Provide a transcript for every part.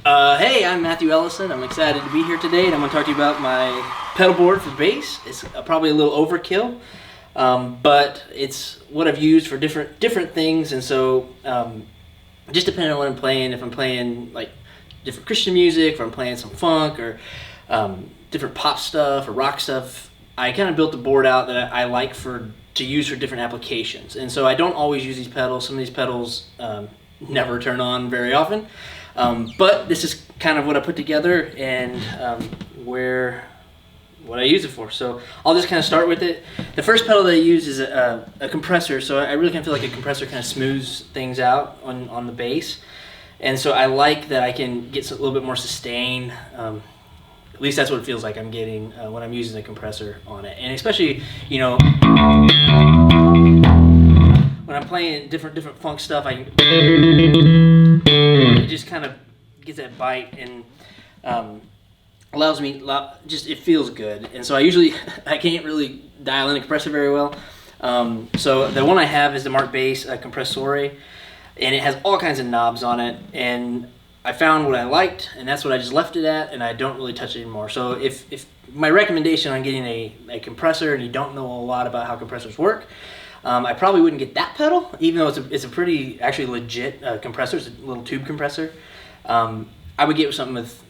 Hey, I'm Matthew Ellison. I'm excited to be here today, and I'm going to talk to you about my pedal board for bass. It's probably a little overkill, but it's what I've used for different things, and so just depending on what I'm playing, if I'm playing like different Christian music, if I'm playing some funk or different pop stuff or rock stuff, I kind of built the board out that I like to use for different applications. And so I don't always use these pedals. Some of these pedals never turn on very often. But this is kind of what I put together and what I use it for. So I'll just kind of start with it. The first pedal that I use is a compressor. So I really kind of feel like a compressor kind of smooths things out on the bass. And so I like that I can get a little bit more sustain. At least that's what it feels like I'm getting when I'm using the compressor on it. And especially, you know, when I'm playing different funk stuff, it just kind of gets that bite and allows me, it feels good. And so I can't really dial in a compressor very well. So the one I have is the Mark Bass Compressore, and it has all kinds of knobs on it. And I found what I liked, and that's what I just left it at, and I don't really touch it anymore. So if my recommendation on getting a compressor and you don't know a lot about how compressors work, I probably wouldn't get that pedal, even though it's a pretty actually legit compressor. It's a little tube compressor. I would get something with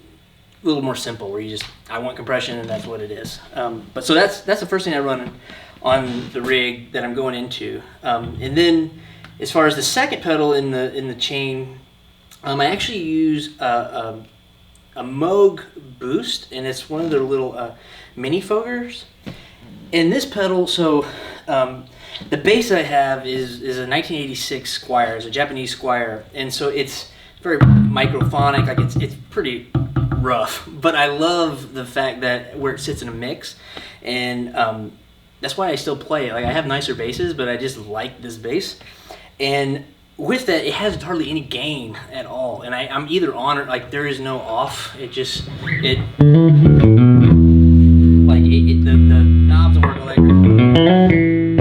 a little more simple, where I want compression and that's what it is. But so that's the first thing I run on the rig that I'm going into. And then as far as the second pedal in the chain, I actually use a Moog Boost, and it's one of their little mini Fogers. And this pedal, so the bass I have is a 1986 Squire, it's a Japanese Squire, and so it's very microphonic, like it's pretty rough. But I love the fact that where it sits in a mix, and that's why I still play it. Like, I have nicer basses, but I just like this bass. And with that, it has hardly any gain at all, and I'm either on or like there is no off. The knobs work like, and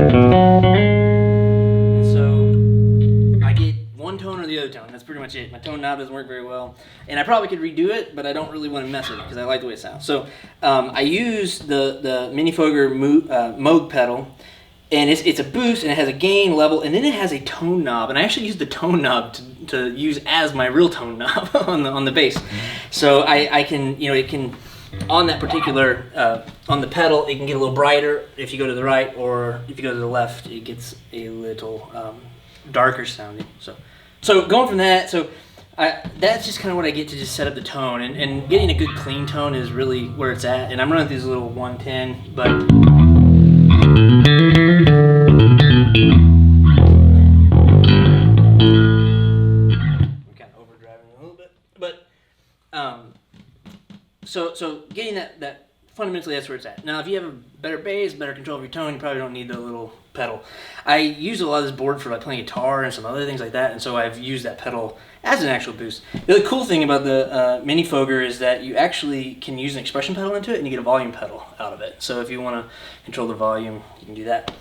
so I get one tone or the other tone. That's pretty much it. My tone knob doesn't work very well, and I probably could redo it, but I don't really want to mess with it because I like the way it sounds. So I use the Mini Foger Moog pedal. And it's a boost, and it has a gain level, and then it has a tone knob. And I actually use the tone knob to use as my real tone knob on the bass. So I can, it can, on that particular, on the pedal, it can get a little brighter if you go to the right, or if you go to the left, it gets a little darker sounding. So going from that, that's just kind of what I get to just set up the tone. And getting a good clean tone is really where it's at. And I'm running these little 110, but so getting that fundamentally, that's where it's at. Now, if you have a better bass, better control of your tone, you probably don't need the little pedal. I use a lot of this board for like playing guitar and some other things like that, and so I've used that pedal as an actual boost. The other cool thing about the Mini Foger is that you actually can use an expression pedal into it, and you get a volume pedal out of it. So if you want to control the volume, you can do that.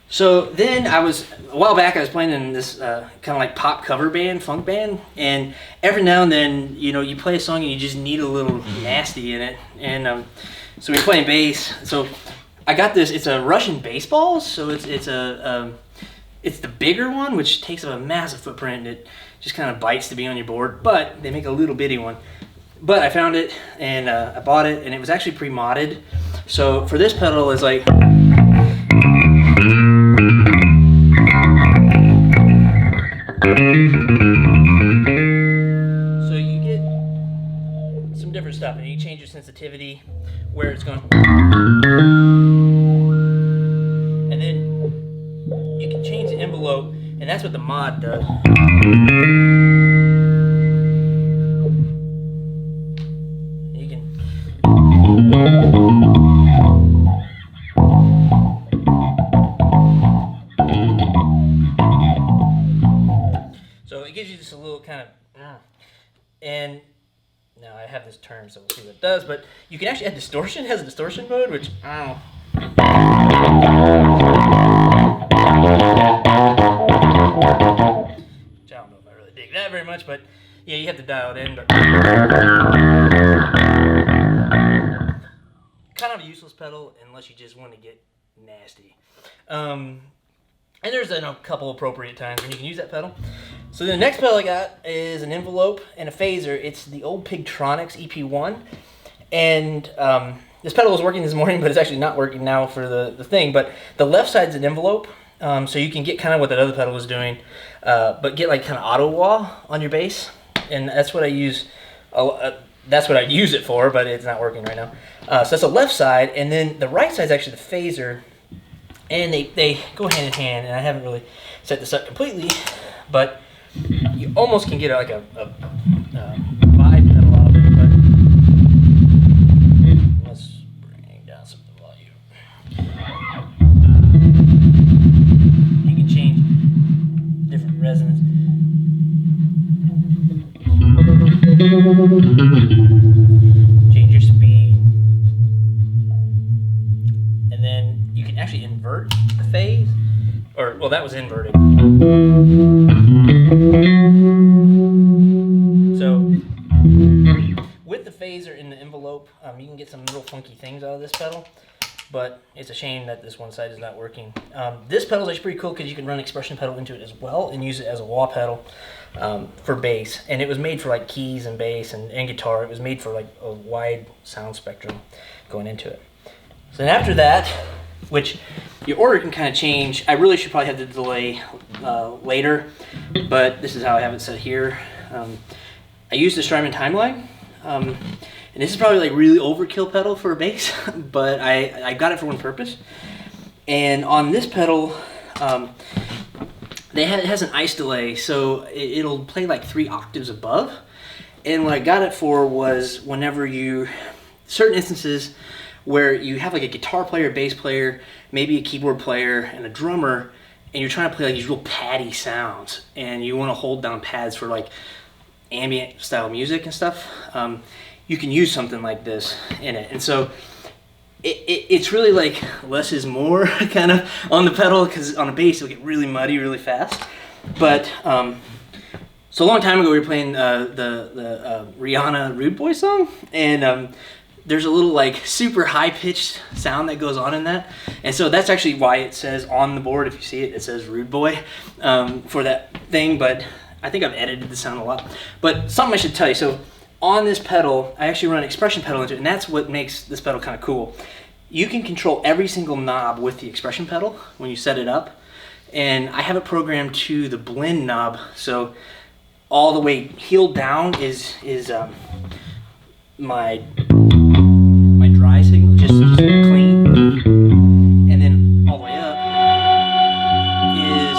So then a while back I was playing in this kind of like pop cover band, funk band, and every now and then, you play a song and you just need a little nasty in it. And so we're playing bass. So I got this, it's a Russian bass ball, so it's the bigger one, which takes up a massive footprint, and it just kind of bites to be on your board, but they make a little bitty one. But I found it, and I bought it, and it was actually pre-modded. So for this pedal, it's like, so you get some different stuff, and you change your sensitivity where it's going, and then you can change the envelope, and that's what the mod does. You can it gives you just a little kind of, and now I have this term, so we'll see what it does, but you can actually add distortion. It has a distortion mode, which I don't know if I really dig that very much, but you you have to dial it in, but kind of a useless pedal unless you just want to get nasty. And there's a couple appropriate times when you can use that pedal. So the next pedal I got is an envelope and a phaser. It's the old Pigtronics EP1. And this pedal was working this morning, but it's actually not working now for the thing. But the left side's an envelope, so you can get kind of what that other pedal was doing, but get like kind of auto wah on your bass. And that's what I use. That's what I use it for, but it's not working right now. So that's the left side, and then the right side is actually the phaser. And they go hand in hand, and I haven't really set this up completely, but you almost can get like a vibe pedal out of it. But let's bring down some of the volume. You can change different resonance. Change your speed. And then you can actually invert the phase. Or, well, that was inverted. So, with the phaser in the envelope, you can get some real funky things out of this pedal. But it's a shame that this one side is not working. This pedal is actually pretty cool because you can run expression pedal into it as well and use it as a wah pedal for bass. And it was made for like keys and bass and guitar. It was made for like a wide sound spectrum going into it. So then after that, which your order can kind of change. I really should probably have the delay later, but this is how I have it set here. I use the Strymon Timeline. And this is probably like really overkill pedal for a bass, but I got it for one purpose. And on this pedal, it has an ice delay, so it'll play like 3 octaves above. And what I got it for was whenever certain instances where you have like a guitar player, bass player, maybe a keyboard player, and a drummer, and you're trying to play like these real paddy sounds, and you want to hold down pads for like ambient style music and stuff. You can use something like this in it. And so it's really like less is more kind of on the pedal, because on a bass it'll get really muddy really fast. But so a long time ago we were playing the Rihanna Rude Boy song, and there's a little like super high pitched sound that goes on in that. And so that's actually why it says on the board, if you see it, it says Rude Boy for that thing. But I think I've edited the sound a lot. But something I should tell you. So on this pedal, I actually run an expression pedal into it, and that's what makes this pedal kind of cool. You can control every single knob with the expression pedal when you set it up, and I have it programmed to the blend knob, so all the way heel down is my dry signal, just clean, and then all the way up is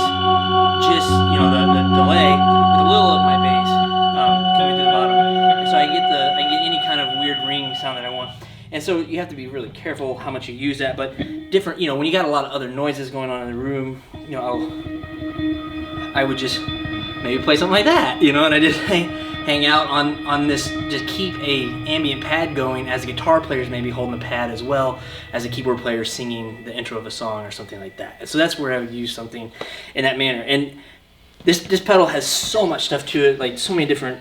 just the delay with a little of my bass coming to the bottom. So I can get any kind of weird ring sound that I want. And so you have to be really careful how much you use that. But different, when you got a lot of other noises going on in the room, I would just maybe play something like that, and I just hang out on this, just keep a ambient pad going as the guitar player's maybe holding the pad as well as a keyboard player singing the intro of a song or something like that. And so that's where I would use something in that manner. And this pedal has so much stuff to it, like so many different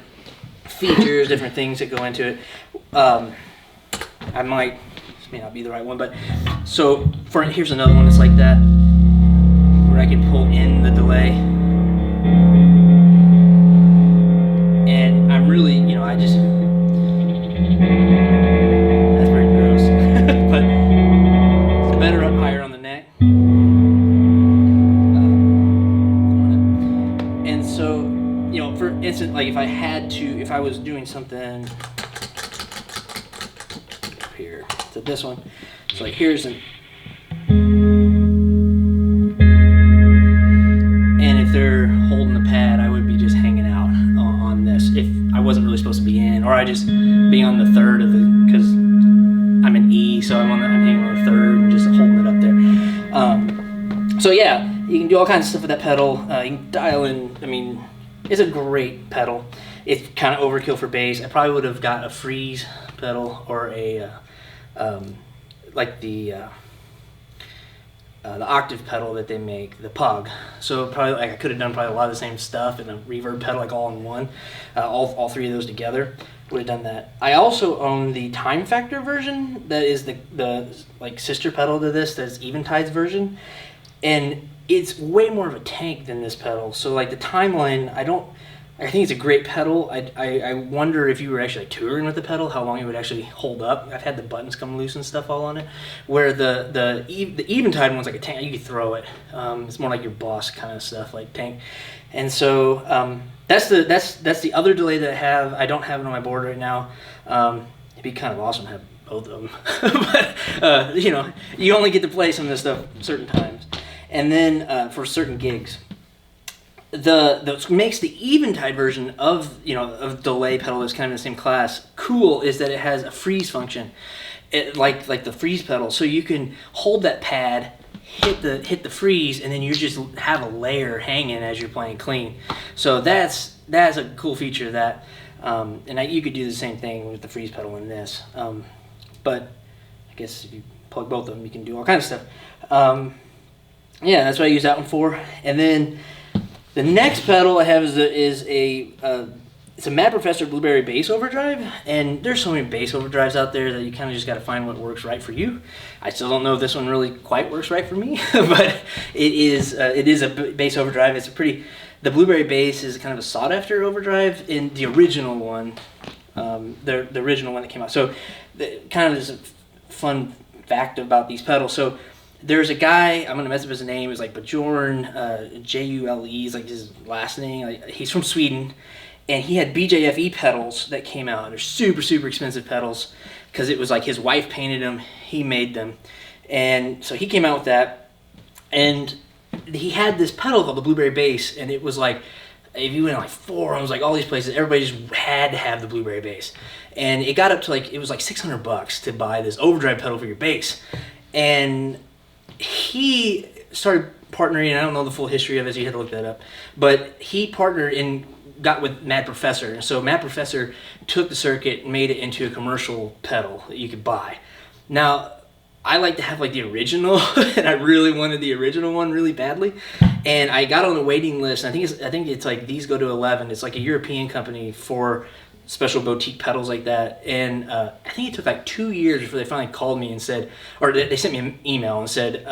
features, different things that go into it. This may not be the right one, but so here's another one that's like that, where I can pull in the delay. And I'm really, that's very gross, but it's better up higher on the neck. And so, for instance, like if I was doing something here to this one, so like here's and if they're holding the pad, I would be just hanging out on this if I wasn't really supposed to be in, or I just be on the third of it because I'm in E, so I'm hanging on the third and just holding it up there. So yeah, you can do all kinds of stuff with that pedal. You can dial in. It's a great pedal. It's kind of overkill for bass. I probably would have got a freeze pedal or a like the the octave pedal that they make, the Pug. So probably like I could have done probably a lot of the same stuff and a reverb pedal like all in one, all three of those together. Would have done that. I also own the Time Factor version that is the like sister pedal to this. That's Eventide's version, and it's way more of a tank than this pedal. So like the Timeline, I think it's a great pedal. I wonder if you were actually like touring with the pedal, how long it would actually hold up. I've had the buttons come loose and stuff all on it. Where the Eventide one's like a tank. You could throw it. It's more like your Boss kind of stuff, like tank. And so that's the other delay that I have. I don't have it on my board right now. It'd be kind of awesome to have both of them, but you only get to play some of this stuff certain times, and then for certain gigs. The makes the Eventide version of delay pedal that's kind of in the same class cool is that it has a freeze function, like the freeze pedal, so you can hold that pad, hit the freeze, and then you just have a layer hanging as you're playing clean. So that's a cool feature of that, and you could do the same thing with the freeze pedal in this, but I guess if you plug both of them, you can do all kinds of stuff. Yeah, that's what I use that one for. And then the next pedal I have is it's a Mad Professor Blueberry Bass Overdrive, and there's so many bass overdrives out there that you kind of just got to find what works right for you. I still don't know if this one really quite works right for me, but it is a bass overdrive. The Blueberry Bass is kind of a sought after overdrive in the original one, the original one that came out. So kind of is a fun fact about these pedals. So there's a guy, I'm going to mess up his name, it's like Bjorn, Jule, is like his last name. Like, he's from Sweden, and he had BJFE pedals that came out. They're super, super expensive pedals because it was like his wife painted them, he made them. And so he came out with that, and he had this pedal called the Blueberry Bass, and it was like, if you went on like forums, like all these places, everybody just had to have the Blueberry Bass. And it got up to like, it was like $600 to buy this overdrive pedal for your bass. And he started partnering, and I don't know the full history of it, so you had to look that up, but he partnered and got with Mad Professor. So Mad Professor took the circuit and made it into a commercial pedal that you could buy. Now, I like to have like the original, and I really wanted the original one really badly, and I got on a waiting list. And I think it's like these go to 11. It's like a European company for special boutique pedals like that, and I think it took like 2 years before they finally called me and said, or they sent me an email and said,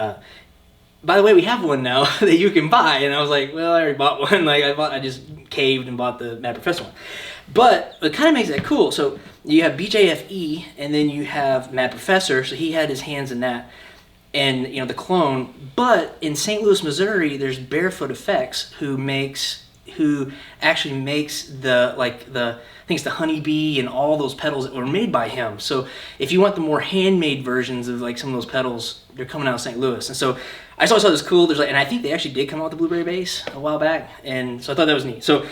by the way, we have one now that you can buy. And I was like, well, I already bought one. Like I just caved and bought the Mad Professor one. But it kind of makes that cool. So you have BJFE, and then you have Mad Professor. So he had his hands in that, and the clone. But in St. Louis, Missouri, there's Barefoot Effects, who actually makes I think it's the Honeybee and all those pedals that were made by him. So if you want the more handmade versions of like some of those pedals, they're coming out of St. Louis. And so I always thought this cool. And I think they actually did come out with the Blueberry Bass a while back, and so I thought that was neat. So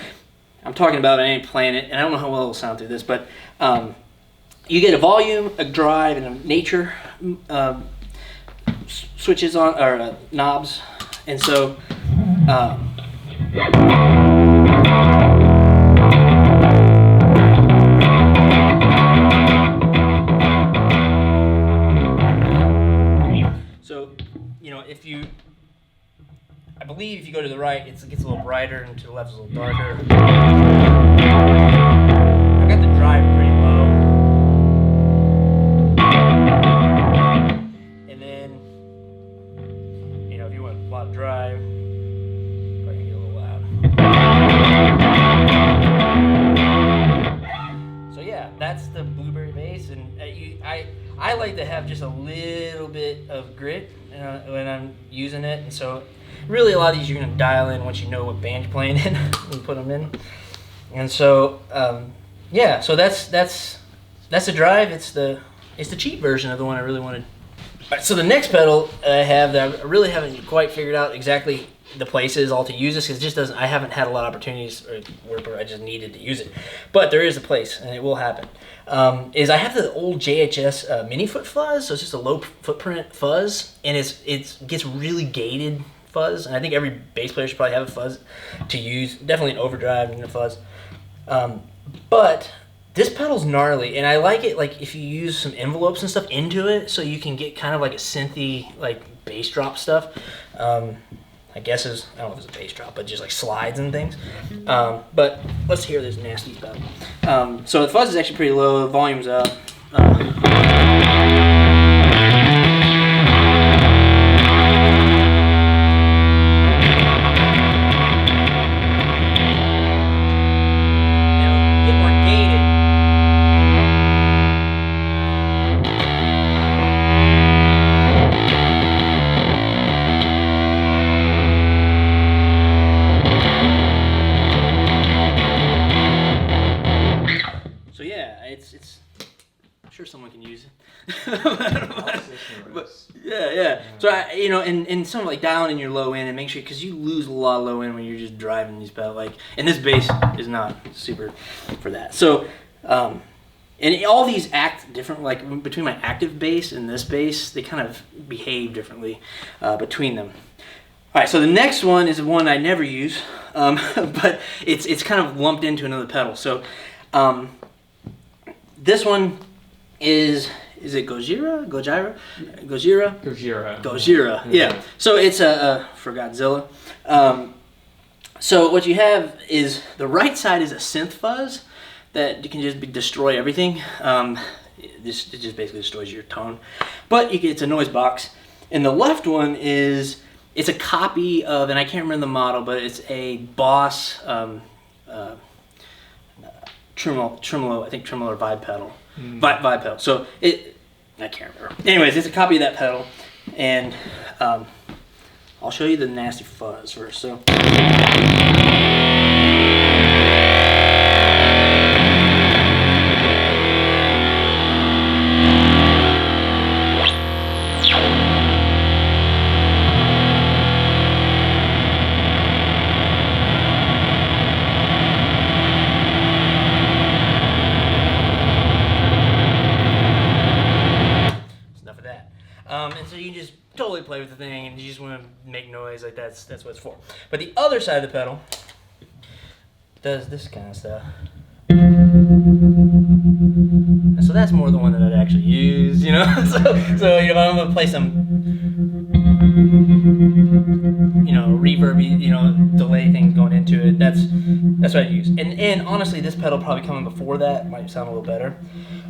I'm talking about it, I ain't playing it, and I don't know how well it'll sound through this, but you get a volume, a drive, and a nature switches on, or knobs, and so I believe if you go to the right, it gets a little brighter, and to the left, it's a little darker. I got the drive pretty low. And then, if you want a lot of drive, probably get a little loud. So yeah, that's the Blueberry Bass, and I like to have just a little bit of grit when I'm using it, and so really a lot of these you're going to dial in once you know what band you're playing in when you put them in. And so yeah, so that's the drive. It's the cheap version of the one I really wanted. All right, so the next pedal I have that I really haven't quite figured out exactly the places all to use this, because it just doesn't. I haven't had a lot of opportunities where I just needed to use it, but there is a place, and it will happen. Is I have the old JHS mini foot fuzz, so it's just a low footprint fuzz, and it gets really gated fuzz, and I think every bass player should probably have a fuzz to use. Definitely an overdrive and a fuzz, but This pedal's gnarly, and I like it like if you use some envelopes and stuff into it, so you can get kind of like a synthy like bass drop stuff. I guess I don't know if it's a bass drop, but just like slides and things. But let's hear this nasty pedal. So the fuzz is actually pretty low, the volume's up. Someone can use it. but yeah. So and some like dialing in your low end and make sure, because you lose a lot of low end when you're just driving these pedals. Like, and this bass is not super for that. So, and all these act different. Like between my active bass and this bass, they kind of behave differently between them. All right. So the next one is one I never use, but it's kind of lumped into another pedal. So, this one. Is it Gojira? Yeah. So it's for Godzilla. So what you have is the right side is a synth fuzz that can just destroy everything. It just basically destroys your tone. But it's a noise box. And the left one it's a copy of, and I can't remember the model, but it's a Boss tremolo, I think tremolo or vibe pedal. Vibe pedal. So I can't remember. Anyways, it's a copy of that pedal, and I'll show you the nasty fuzz first. So. And so you just totally play with the thing, and you just want to make noise. Like that's what it's for. But the other side of the pedal does this kind of stuff. And so that's more the one that I'd actually use, so I'm gonna play some, reverb, delay things going into it. That's what I use. And honestly, this pedal probably coming before that might sound a little better.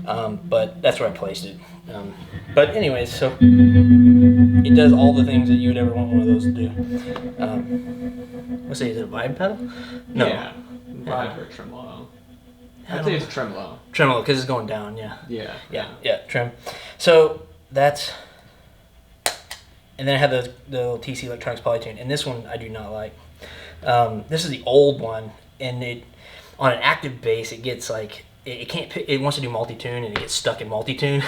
But that's where I placed it. But anyways, so it does all the things that you would ever want one of those to do. Let's say, is it a vibe pedal? No. Yeah, vibe or tremolo. I'd say it's tremolo. Tremolo, because it's going down, yeah. Yeah, trem. So that's, and then I have the little TC Electronics Polytune, and this one I do not like. This is the old one, and on an active bass it gets like, it can't pick, it wants to do multi-tune and it gets stuck in multi-tune.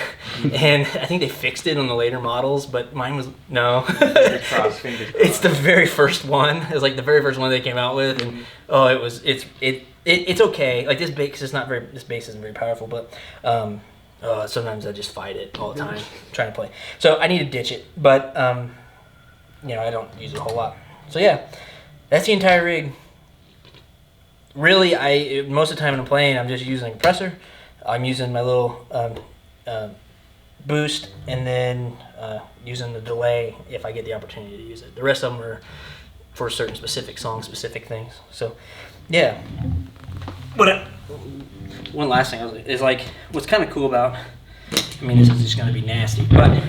And I think they fixed it on the later models, but mine was no. Fingers crossed. It's the very first one. It was like the very first one they came out with, and it's okay. Like this bass isn't very powerful, but sometimes I just fight it all the time trying to play. So I need to ditch it, but I don't use it a whole lot. So yeah, that's the entire rig. Really, most of the time when I'm playing, I'm just using a compressor. I'm using my little boost, and then using the delay if I get the opportunity to use it. The rest of them are for certain specific songs, specific things. So, yeah. But one last thing is like, what's kind of cool about, this is just going to be nasty, but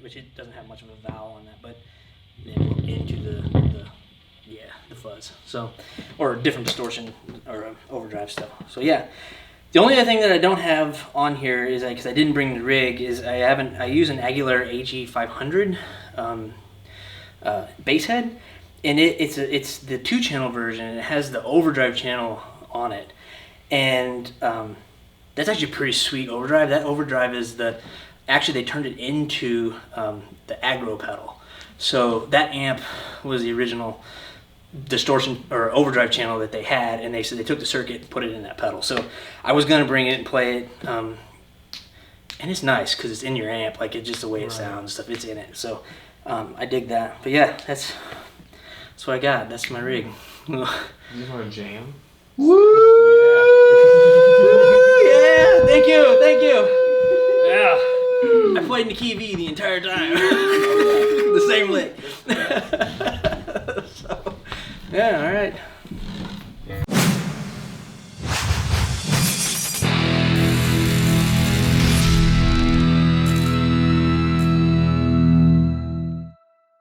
which it doesn't have much of a vowel on that, but then into the fuzz. So, or different distortion or overdrive stuff. So yeah, the only other thing that I don't have on here is because I didn't bring the rig is I use an Aguilar AG500 bass head, and it's the 2-channel version, and it has the overdrive channel on it, and that's actually a pretty sweet overdrive. That overdrive is actually they turned it into the aggro pedal. So that amp was the original distortion or overdrive channel that they had, and they said they took the circuit and put it in that pedal. So I was going to bring it and play it, And it's nice because it's in your amp, like it's just the way it sounds and stuff. It's in it, so I dig that. But yeah, that's what I got. That's my rig. You just want to jam? Woo! Yeah! Thank you. Yeah. I played in the key V the entire time. The same lick. So, yeah. All right.